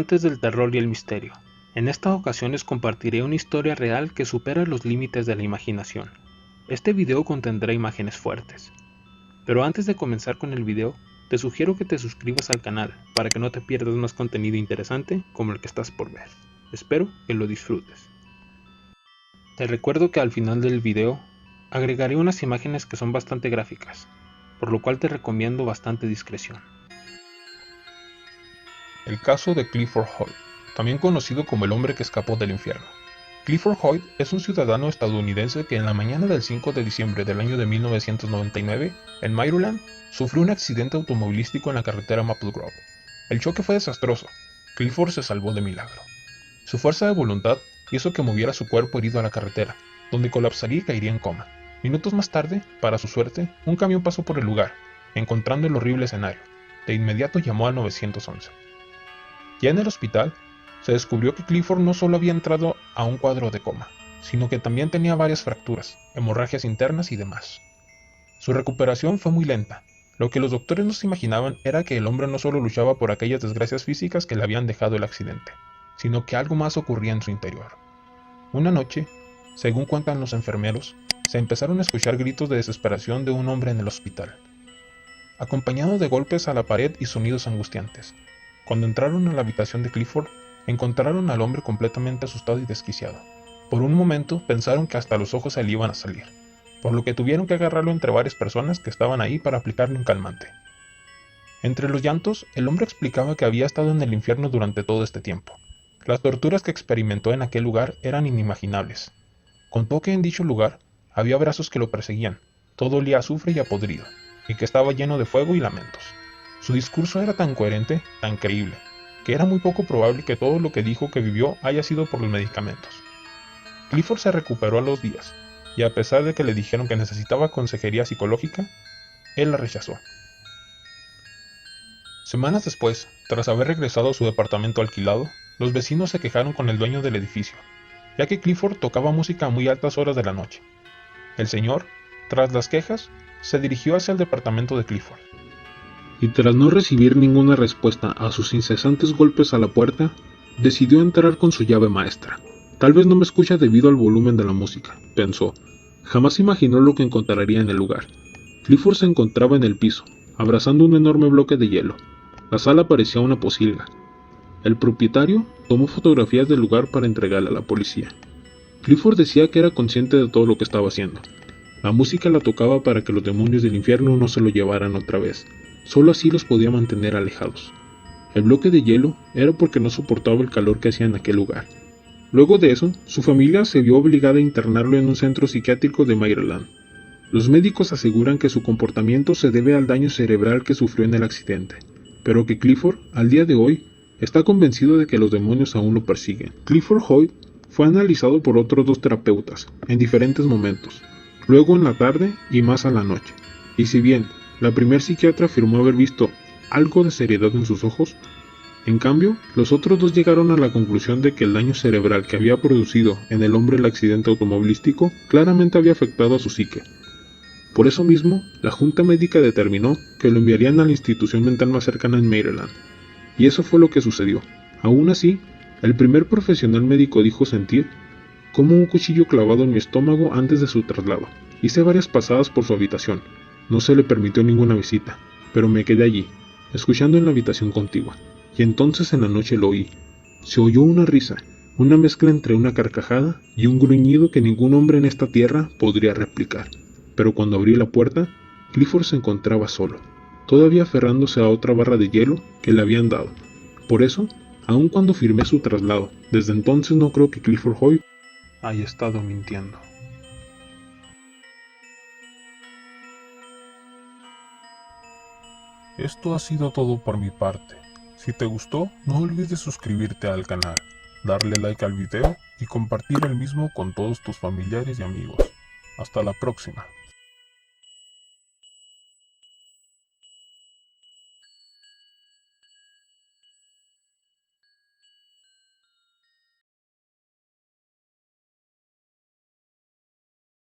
amantes del terror y el misterio. En estas ocasiones compartiré una historia real que supera los límites de la imaginación. Este video contendrá imágenes fuertes. Pero antes de comenzar con el video, te sugiero que te suscribas al canal para que no te pierdas más contenido interesante como el que estás por ver. Espero que lo disfrutes. Te recuerdo que al final del video agregaré unas imágenes que son bastante gráficas, por lo cual te recomiendo bastante discreción. El caso de Clifford Hoyt, también conocido como el hombre que escapó del infierno. Clifford Hoyt es un ciudadano estadounidense que en la mañana del 5 de diciembre del año de 1999, en Maryland, sufrió un accidente automovilístico en la carretera Maple Grove. El choque fue desastroso. Clifford se salvó de milagro. Su fuerza de voluntad hizo que moviera su cuerpo herido a la carretera, donde colapsaría y caería en coma. Minutos más tarde, para su suerte, un camión pasó por el lugar, encontrando el horrible escenario. De inmediato llamó al 911. Ya en el hospital, se descubrió que Clifford no solo había entrado a un cuadro de coma, sino que también tenía varias fracturas, hemorragias internas y demás. Su recuperación fue muy lenta. Lo que los doctores no se imaginaban era que el hombre no solo luchaba por aquellas desgracias físicas que le habían dejado el accidente, sino que algo más ocurría en su interior. Una noche, según cuentan los enfermeros, se empezaron a escuchar gritos de desesperación de un hombre en el hospital, acompañado de golpes a la pared y sonidos angustiantes. Cuando entraron a la habitación de Clifford, encontraron al hombre completamente asustado y desquiciado. Por un momento pensaron que hasta los ojos se le iban a salir, por lo que tuvieron que agarrarlo entre varias personas que estaban ahí para aplicarle un calmante. Entre los llantos, el hombre explicaba que había estado en el infierno durante todo este tiempo. Las torturas que experimentó en aquel lugar eran inimaginables. Contó que en dicho lugar había brazos que lo perseguían, todo olía a azufre y a podrido, y que estaba lleno de fuego y lamentos. Su discurso era tan coherente, tan creíble, que era muy poco probable que todo lo que dijo que vivió haya sido por los medicamentos. Clifford se recuperó a los días, y a pesar de que le dijeron que necesitaba consejería psicológica, él la rechazó. Semanas después, tras haber regresado a su departamento alquilado, los vecinos se quejaron con el dueño del edificio, ya que Clifford tocaba música a muy altas horas de la noche. El señor, tras las quejas, se dirigió hacia el departamento de Clifford. Y tras no recibir ninguna respuesta a sus incesantes golpes a la puerta, decidió entrar con su llave maestra. Tal vez no me escucha debido al volumen de la música, pensó. Jamás imaginó lo que encontraría en el lugar. Clifford se encontraba en el piso, abrazando un enorme bloque de hielo. La sala parecía una posilga. El propietario tomó fotografías del lugar para entregarla a la policía. Clifford decía que era consciente de todo lo que estaba haciendo. La música la tocaba para que los demonios del infierno no se lo llevaran otra vez. Solo así los podía mantener alejados. El bloque de hielo era porque no soportaba el calor que hacía en aquel lugar. Luego de eso, su familia se vio obligada a internarlo en un centro psiquiátrico de Maryland. Los médicos aseguran que su comportamiento se debe al daño cerebral que sufrió en el accidente, pero que Clifford, al día de hoy, está convencido de que los demonios aún lo persiguen. Clifford Hoyt fue analizado por otros 2 terapeutas, en diferentes momentos, luego en la tarde y más a la noche. Y si bien la primer psiquiatra afirmó haber visto algo de seriedad en sus ojos, en cambio, los otros 2 llegaron a la conclusión de que el daño cerebral que había producido en el hombre el accidente automovilístico claramente había afectado a su psique. Por eso mismo, la junta médica determinó que lo enviarían a la institución mental más cercana en Maryland. Y eso fue lo que sucedió. Aún así, el primer profesional médico dijo sentir como un cuchillo clavado en mi estómago antes de su traslado. Hice varias pasadas por su habitación. No se le permitió ninguna visita, pero me quedé allí, escuchando en la habitación contigua. Y entonces en la noche lo oí. Se oyó una risa, una mezcla entre una carcajada y un gruñido que ningún hombre en esta tierra podría replicar. Pero cuando abrí la puerta, Clifford se encontraba solo, todavía aferrándose a otra barra de hielo que le habían dado. Por eso, aun cuando firmé su traslado, desde entonces no creo que Clifford Hoyt haya estado mintiendo. Esto ha sido todo por mi parte. Si te gustó, no olvides suscribirte al canal, darle like al video y compartir el mismo con todos tus familiares y amigos. Hasta la próxima.